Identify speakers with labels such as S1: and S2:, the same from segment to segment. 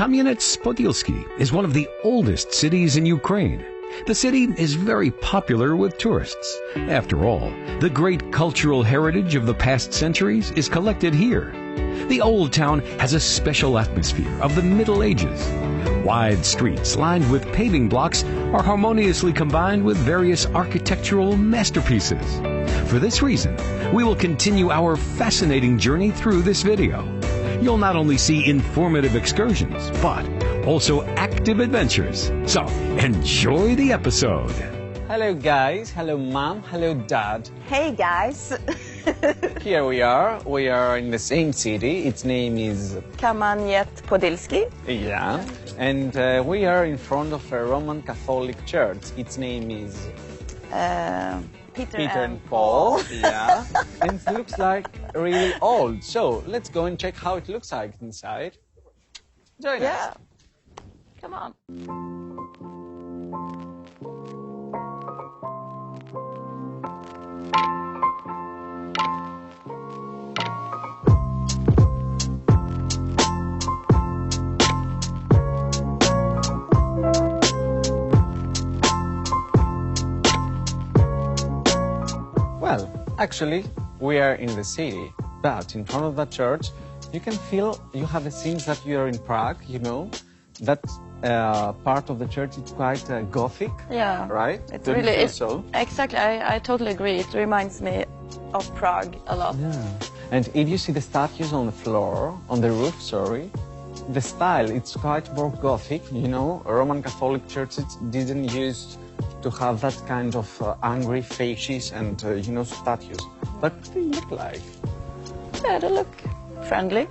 S1: Kam'янec-Podilsky is one of the oldest cities in Ukraine. The city is very popular with tourists. After all, the great cultural heritage of the past centuries is collected here. The old town has a special atmosphere of the Middle Ages. Wide streets lined with paving blocks are harmoniously combined with various architectural masterpieces. For this reason, we will continue our fascinating journey through this video. You'll not only see informative excursions, but also active adventures. So, enjoy the episode.
S2: Hello guys, hello mom, hello dad.
S3: Hey guys.
S2: Here we are in the same city. Its name is
S3: Kam'янec-Podilsky.
S2: Yeah, and we are in front of a Roman Catholic church. Its name is
S3: Peter
S2: and Paul. Yeah, and it looks like really old. So let's go and check how it looks like inside. Join us.
S3: Come on.
S2: Well, actually, we are in the city, but in front of the church, you can feel, you have a sense that you are in Prague, you know, that part of the church is quite Gothic,
S3: Yeah.
S2: right?
S3: It's
S2: Don't you
S3: really,
S2: feel so?
S3: Exactly, I totally agree. It reminds me of Prague a lot.
S2: Yeah. And if you see the statues on the floor, on the roof, sorry, the style, it's quite more Gothic, you know. Roman Catholic churches didn't use to have that kind of angry faces and, you know, statues. But what do they look like?
S3: Yeah, they look friendly.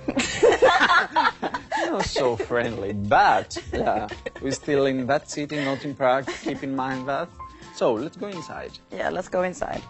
S2: Not so friendly, but yeah, we're still in that city, not in Prague. Keep in mind that. So let's go inside.
S3: Yeah, let's go inside.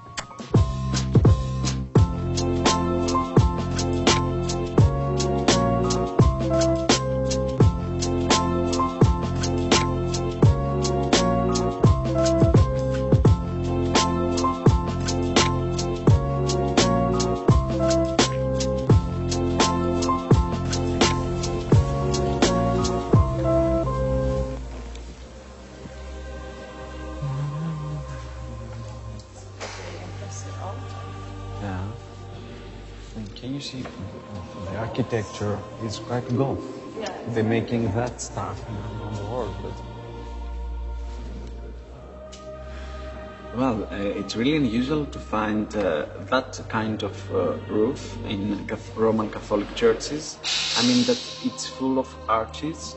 S2: Yeah. And can you see the architecture is quite Goth?
S3: Yeah.
S2: They're making that stuff around the world. But... Well, it's really unusual to find that kind of roof in Roman Catholic churches. I mean that it's full of arches.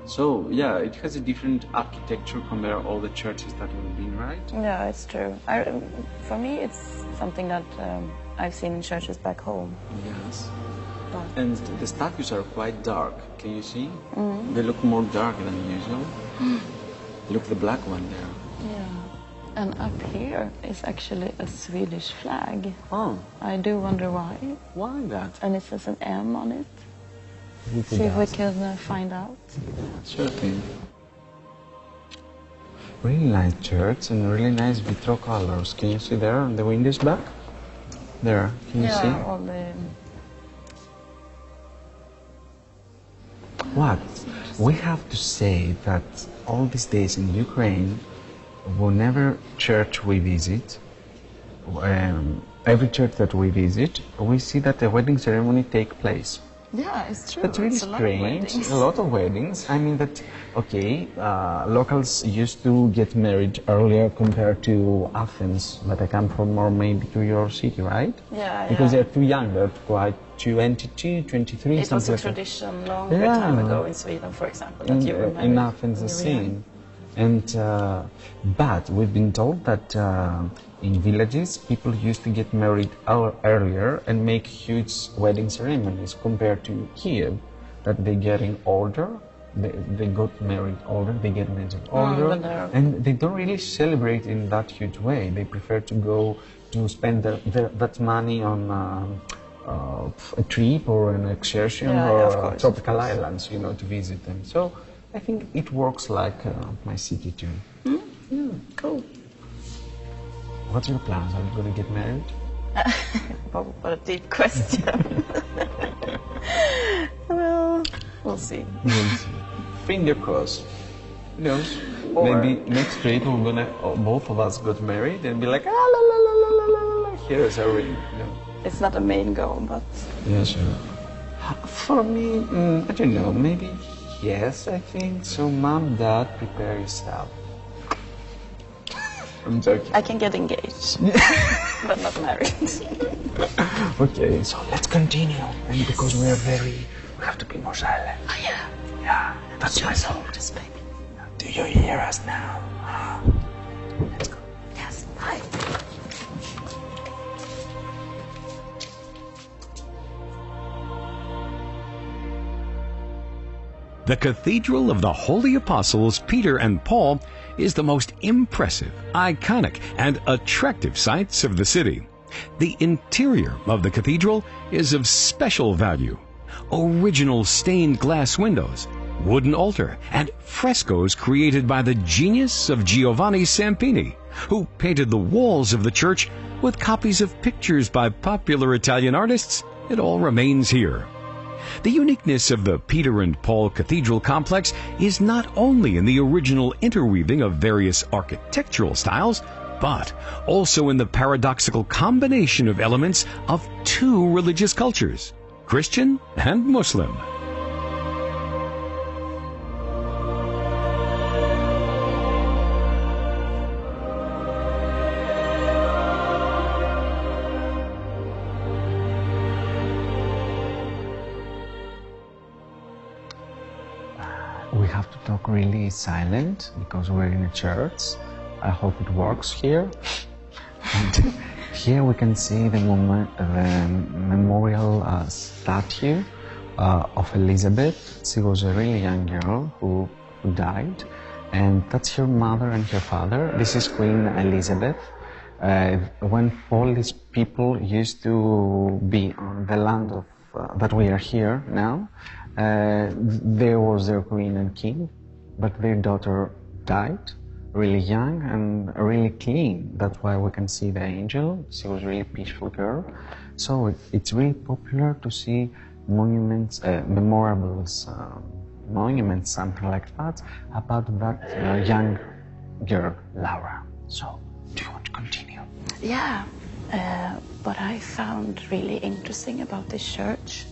S2: So, yeah, it has a different architecture compared to all the churches that we've been, right?
S3: Yeah, it's true. For me, it's something that I've seen in churches back home.
S2: Yes. And the statues are quite dark. Can you see? Mm-hmm. They look more dark than usual. Look, the black one there.
S3: Yeah. And up here is actually a Swedish flag.
S2: Oh.
S3: I do wonder why.
S2: Why that?
S3: And it says an M on it. See if we can find out.
S2: Sure thing. Really nice church and really nice vitro colors. Can you see there on the windows back? There, can you see?
S3: All the...
S2: What? We have to say that all these days in Ukraine, whenever church we visit, every church that we visit, we see that the wedding ceremony takes place.
S3: Yeah, it's true.
S2: That's really strange. A lot of weddings. I mean that, okay, locals used to get married earlier compared to Athens, but I come from, or maybe to your city, right?
S3: Yeah,
S2: because they're too young, they're quite 22, 23,
S3: it was a
S2: like
S3: tradition longer time ago in Sweden, for example, that you were married.
S2: In Athens, the same. And, but we've been told that in villages, people used to get married earlier and make huge wedding ceremonies compared to here, that they're getting older, they got married older, they get married older, and they don't really celebrate in that huge way. They prefer to go to spend that money on a trip or an excursion or tropical islands, you know, to visit them. So I think it works like my city too.
S3: Mm? Yeah, cool.
S2: What's your plans? Are you going to get married?
S3: What a deep question. Well, We'll see.
S2: Finger crossed. Who knows? Maybe next week we're gonna both of us got married and be like, ah, la la la la la la la. Here's a ring. You know?
S3: It's not a main goal, but
S2: Yeah, sure. For me, I don't know. Maybe yes. I think so. Mom, Dad, prepare yourself. I'm joking.
S3: I can get engaged, but not married.
S2: Okay, so let's continue. And because we have to be more silent.
S3: Oh yeah.
S2: Yeah, that's my song.
S3: Just baby.
S2: Do you hear us now? Let's go.
S3: Yes. Hi.
S1: The Cathedral of the Holy Apostles Peter and Paul is the most impressive, iconic, and attractive sights of the city. The interior of the cathedral is of special value. Original stained glass windows, wooden altar, and frescoes created by the genius of Giovanni Sampini, who painted the walls of the church with copies of pictures by popular Italian artists. It all remains here. The uniqueness of the Peter and Paul Cathedral complex is not only in the original interweaving of various architectural styles, but also in the paradoxical combination of elements of two religious cultures, Christian and Muslim.
S2: We have to talk really silent because we're in a church. I hope it works here. And here we can see the memorial statue of Elizabeth. She was a really young girl who died. And that's her mother and her father. This is Queen Elizabeth. When Polish people used to be on the land of that we are here now, there was their queen and king, but their daughter died really young and really clean. That's why we can see the angel. She was a really peaceful girl. So it's really popular to see monuments, memorables, monuments, something like that, about that young girl, Laura. So, do you want to continue?
S3: Yeah. What I found really interesting about this church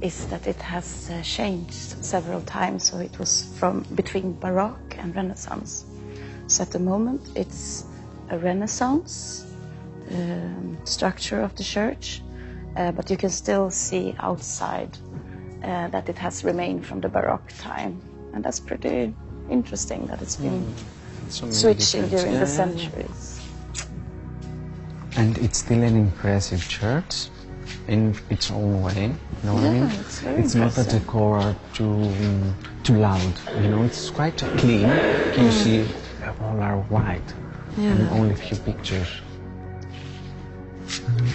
S3: is that it has changed several times. So it was from between Baroque and Renaissance. So at the moment it's a Renaissance structure of the church, but you can still see outside that it has remained from the Baroque time. And that's pretty interesting that it's been switching during the centuries.
S2: And it's still an impressive church in its own way, you know what I mean? It's not a decor too loud, you know, it's quite clean. Can you see all are white and only a few pictures.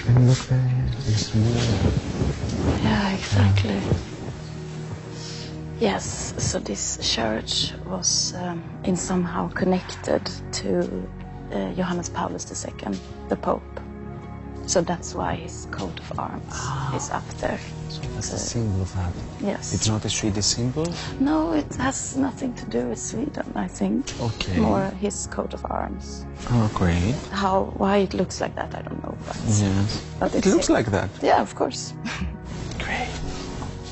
S2: And look there, it's more.
S3: Yeah, exactly. Yes, so this church was in somehow connected to Johannes Paulus II, the Pope. So that's why his coat of arms is up there.
S2: So that's a symbol of that.
S3: Yes.
S2: It's not a Swedish symbol?
S3: No, it has nothing to do with Sweden, I think.
S2: Okay.
S3: More his coat of arms.
S2: Oh, great.
S3: Why it looks like that, I don't know. But,
S2: Yes.
S3: but
S2: It looks like that.
S3: Yeah, of course.
S2: Great.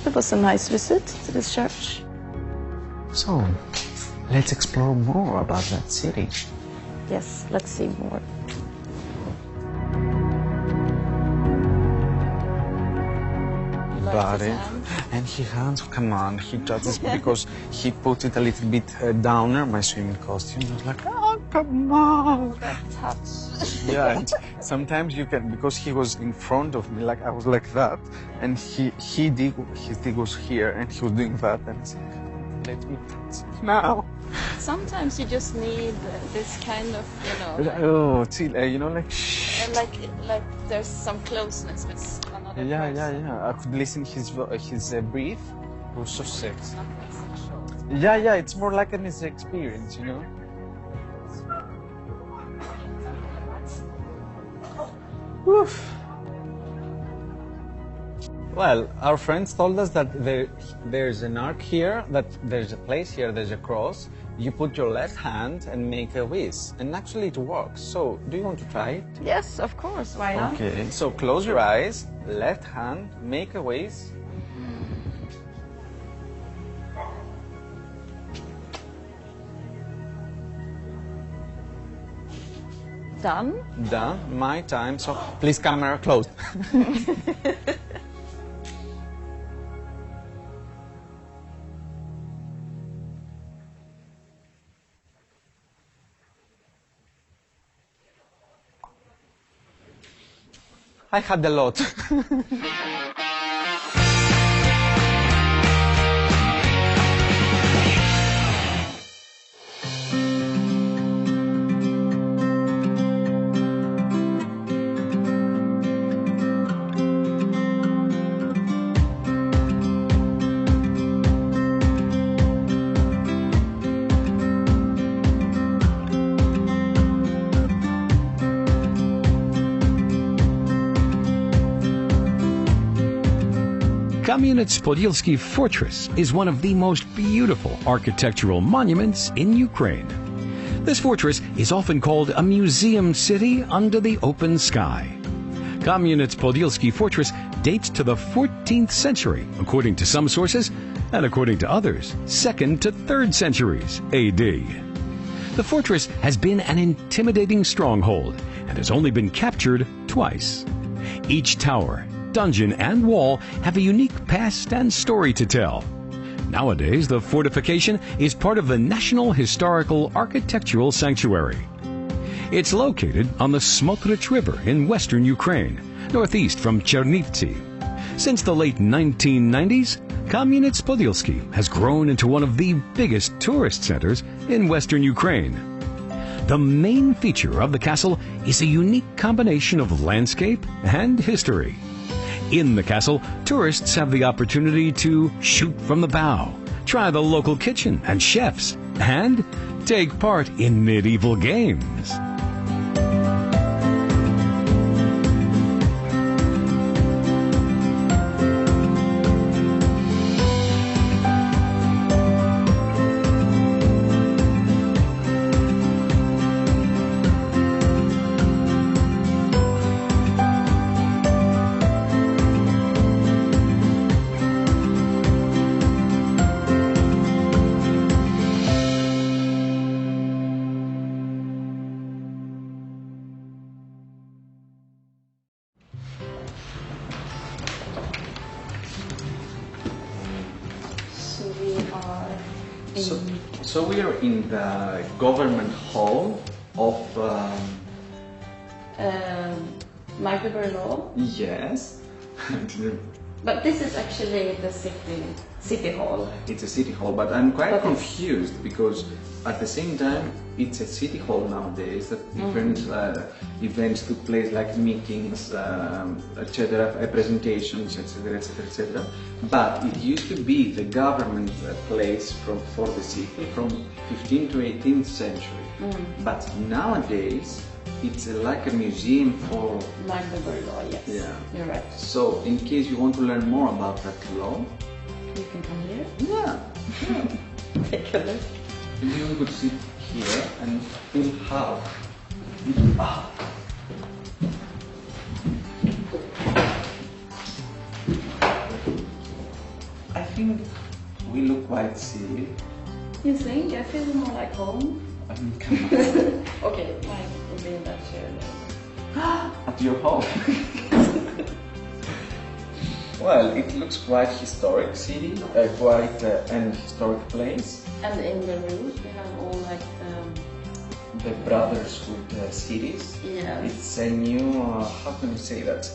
S3: It was a nice visit to this church.
S2: So, let's explore more about that city.
S3: Yes, let's see more.
S2: Body. And he hands, come on, he touches because he put it a little bit downer, my swimming costume. I was like, oh, come on.
S3: That touch.
S2: Yeah, and sometimes you can, because he was in front of me, like I was like that, and his dick was here, and he was doing that, and I said, let me touch it now.
S3: Sometimes you just need this kind of, you know,
S2: Oh, chill, you know, like, shh.
S3: like there's some closeness with another
S2: Yeah,
S3: person.
S2: yeah. I could listen his breath. It was so sexy.
S3: Nothing sexual.
S2: Yeah, it's more like an experience, you know. Oof. Well, our friends told us that there's an arc here, that there's a place here, there's a cross. You put your left hand and make a wish, and actually it works. So, do you want to try it?
S3: Yes, of course. Why not?
S2: Okay, so close your eyes, left hand, make a wish.
S3: Done.
S2: Done, my time, so please camera closed. I had a lot.
S1: Kamieniec-Podilsky Fortress is one of the most beautiful architectural monuments in Ukraine. This fortress is often called a museum city under the open sky. Kamieniec-Podilsky Fortress dates to the 14th century, according to some sources, and according to others, 2nd to 3rd centuries AD. The fortress has been an intimidating stronghold and has only been captured twice. Each tower, dungeon, and wall have a unique past and story to tell. Nowadays, the fortification is part of the National Historical Architectural Sanctuary. It's located on the Smotrich River in western Ukraine, northeast from Chernivtsi. Since the late 1990s, Kamieniec-Podilsky has grown into one of the biggest tourist centers in western Ukraine. The main feature of the castle is a unique combination of landscape and history. In the castle, tourists have the opportunity to shoot from the bow, try the local kitchen and chefs, and take part in medieval games.
S2: So we are in the government hall of
S3: Magdeburg Law.
S2: yes.
S3: But this is actually the city hall.
S2: It's a city hall, but I'm quite confused because at the same time it's a city hall nowadays that different events took place, like meetings, etc., presentations, etc., etc., etc. But it used to be the government place for the city from 15th to 18th century. But nowadays it's like a museum for
S3: Magdeburg Law, yes.
S2: Yeah.
S3: You're right.
S2: So, in case you want to learn more about that law,
S3: You can come here.
S2: yeah,
S3: Take a look.
S2: you could sit here and feel how. I think we look quite silly.
S3: You think? I feel more like home.
S2: I mean, come on.
S3: Okay, mine will be in that chair then.
S2: At your home. Well, it looks quite historic city, quite an historic place.
S3: And in the roof we have all like
S2: The Brotherhood cities.
S3: Yes.
S2: It's a new, how can we say that?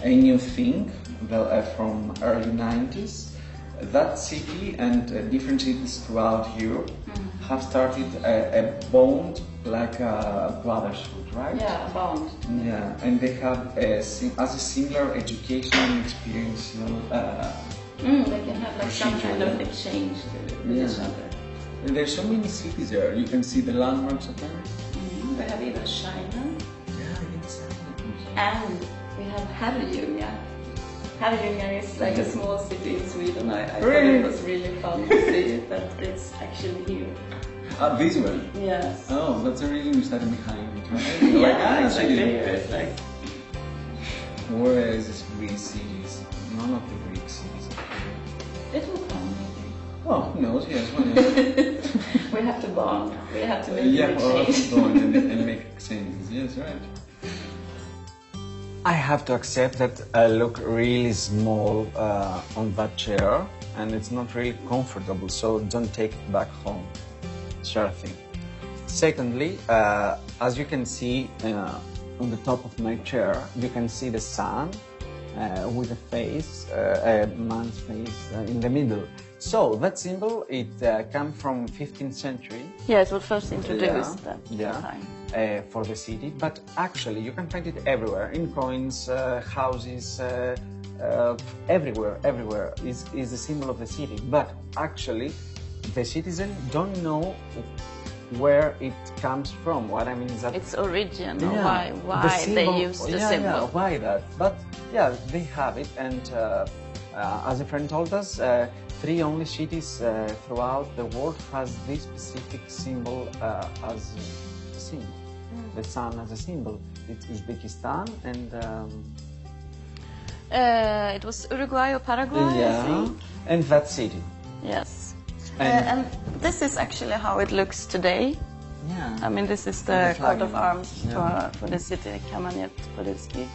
S2: A new thing from early 90s. That city and different cities throughout Europe have started a bond like a brotherhood, right?
S3: yeah, bound.
S2: Yeah, and they have as a similar educational experience.
S3: They can have like some kind of exchange with each other.
S2: And there's so many cities there. You can see the landmarks of them.
S3: They have even China.
S2: Yeah, exactly.
S3: And we have Herrljunga. Herrljunga is like a small city in Sweden. I thought
S2: Really?
S3: it was really fun to see that it's actually here.
S4: This one?
S3: Yes.
S4: Oh, that's the reason you started behind it, right?
S3: Yeah,
S4: Like,
S3: exactly. It's like,
S4: where is this Greek cities? None of the Greek cities.
S3: it will come maybe.
S4: Oh, who knows? Yes, why not?
S3: We have to bond. We have to make
S4: Yeah,
S3: a
S4: or
S3: change.
S4: go and make changes. Yes, right.
S2: I have to accept that I look really small on that chair and it's not really comfortable, so don't take it back home. Sure thing. Secondly, as you can see on the top of my chair, you can see the sun with a face, a man's face in the middle. So that symbol, it came from 15th century.
S3: Yeah, it was first introduced at the time.
S2: For the city, but actually you can find it everywhere, in coins, houses, everywhere is the symbol of the city. But actually, the citizens don't know where it comes from. What I mean is that
S3: Its origin, or
S2: yeah,
S3: why
S2: the symbol,
S3: they use the
S2: yeah,
S3: symbol.
S2: Yeah, why that? But yeah, they have it, and as a friend told us, 3 only cities throughout the world has this specific symbol as a symbol. The sun as a symbol. It's Uzbekistan and
S3: It was Uruguay or Paraguay, I
S2: yeah,
S3: think.
S2: and that city.
S3: Yes.
S2: And-
S3: And this is actually how it looks today.
S2: Yeah.
S3: I mean, this is
S2: The
S3: the
S2: flag,
S3: coat of arms
S2: yeah.
S3: for the city, Kamenet Podilsky.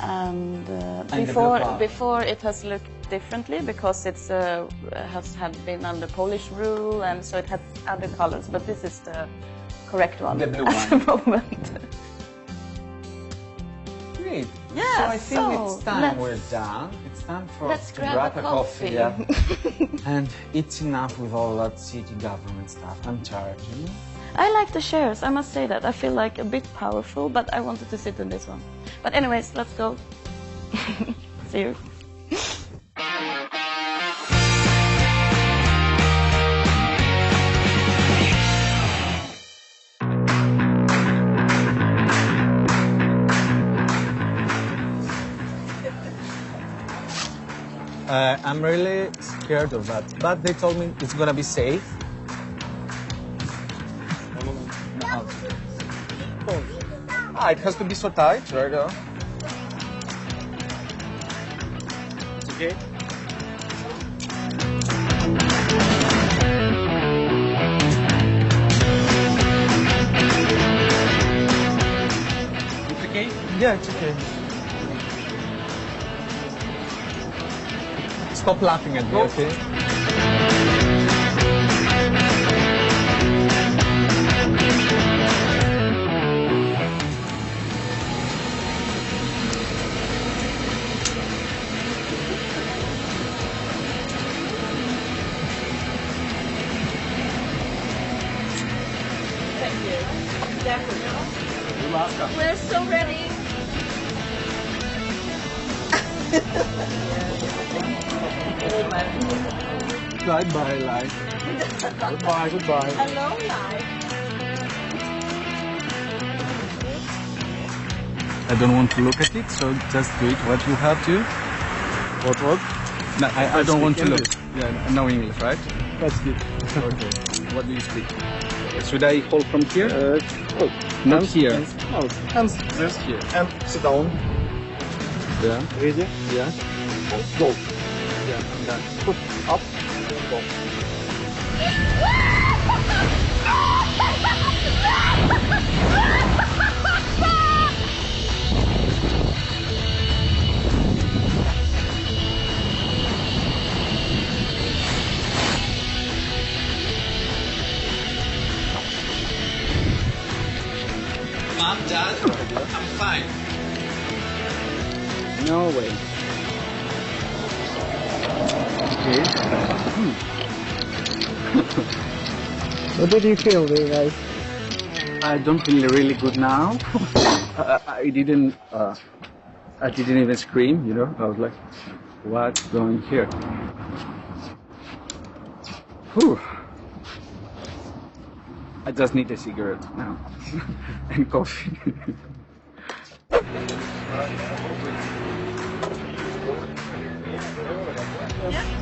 S3: And,
S2: And the blue bar.
S3: before it has looked differently because it's had been under Polish rule, and so it had other colors. But this is the correct one
S2: The blue
S3: at
S2: one.
S3: the moment.
S2: Great.
S3: Yeah,
S2: So I think
S3: so
S2: it's time
S3: let's-
S2: we're done. It's time for
S3: Let's
S2: to
S3: grab a coffee.
S2: Yeah. And it's enough with all that city government stuff. I'm tired, you know?
S3: I like the chairs, I must say that. I feel like a bit powerful, but I wanted to sit in this one. But anyways, let's go. See you.
S2: I'm really scared of that, but they told me it's gonna be safe. Ah, it has to be so tight, right? It's okay. It's okay? Yeah, it's okay. Stop laughing at me, okay?
S3: We're so ready.
S2: Bye-bye, life. Goodbye, goodbye.
S3: Hello, life.
S4: I don't want to look at it, so just do it what you have to.
S2: What?
S4: No, I don't want to look.
S2: English.
S4: Yeah, no English, right?
S2: That's good.
S4: Okay. What do you speak? Should I hold from here? Not here.
S2: Hands
S4: Just here.
S2: and sit down.
S4: Yeah.
S2: Ready?
S4: Yeah.
S2: Go.
S4: Yeah. I'm done.
S2: Put up. Go.
S4: I'm done. I'm fine.
S2: No way.
S4: Okay.
S2: What did you feel, guys?
S4: I don't feel really good now. I didn't even scream, you know. I was like, what's going here? Whew. I just need a cigarette now and coffee.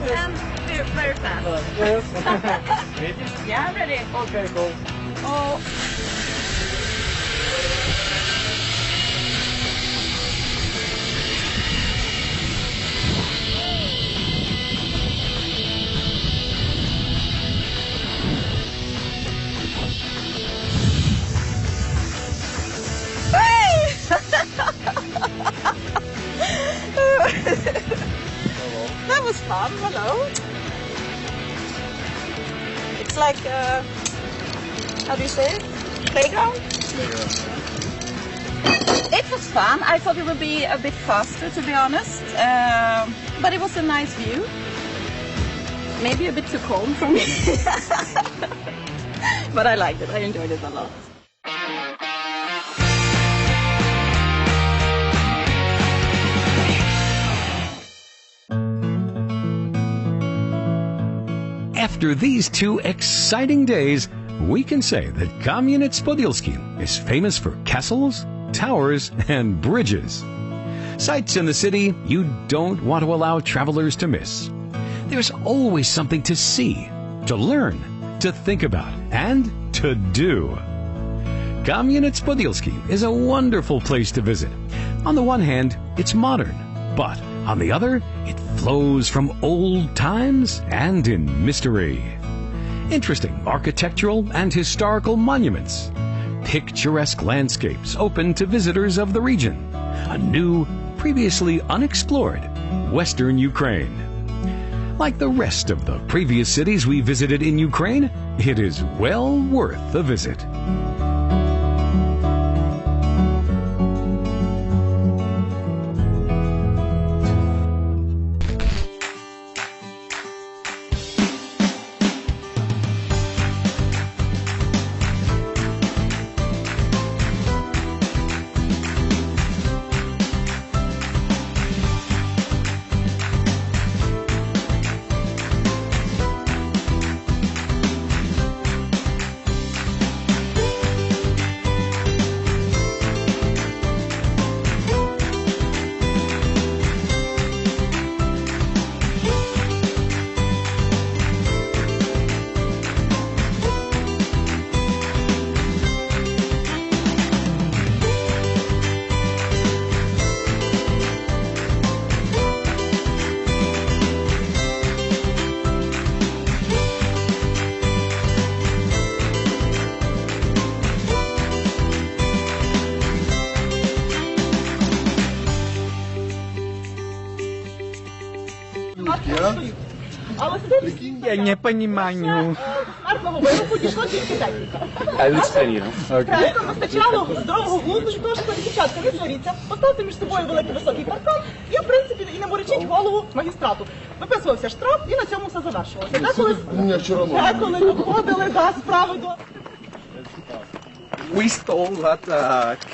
S3: And we're very fast. Yeah, I'm ready.
S4: Okay, go.
S3: Oh. That was fun. Hello. It's like how do you say it? Playground? It was fun. I thought it would be a bit faster, to be honest. But it was a nice view. Maybe a bit too calm for me. But I liked it. I enjoyed it a lot.
S1: After these 2 exciting days, we can say that Kamieniec-Podilski is famous for castles, towers, and bridges. Sights in the city you don't want to allow travelers to miss. There's always something to see, to learn, to think about, and to do. Kamieniec-Podilski is a wonderful place to visit. On the one hand, it's modern, but on the other, it flows from old times and in mystery. Interesting architectural and historical monuments, picturesque landscapes open to visitors of the region, a new, previously unexplored Western Ukraine. Like the rest of the previous cities we visited in Ukraine, it is well worth a visit.
S2: Я не понимаю.
S5: Підійшло тільки декілька.
S4: I'll explain, you know.
S5: Так, вистачало здорового глузду, що тож, дівчатка, не сваріться, поставте між собою великий високий паркан і, в принципі, і не морочіть голову магістрату. Виписувався штраф і на цьому все завершувалося. Деколи доходили до справи до...
S2: We stole that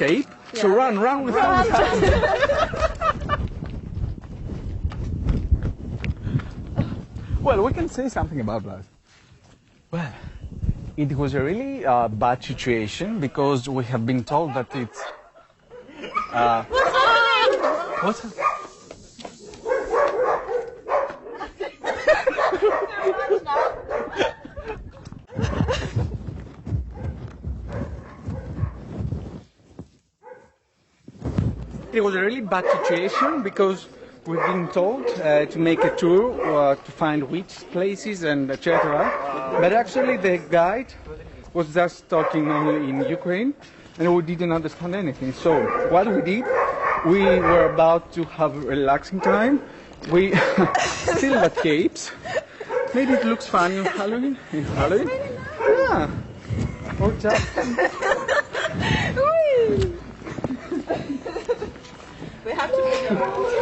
S2: cape to run around with Well, we can say something about that. Well, it was a really bad situation because we have been told that it's... What's that? It was a really bad situation because we've been told to make a tour to find which places and etc. But actually the guide was just talking only in Ukraine and we didn't understand anything. So what we did, we were about to have a relaxing time. We steal the capes. Maybe it looks fun in Halloween. Yeah. Or just...
S5: We have to figure out.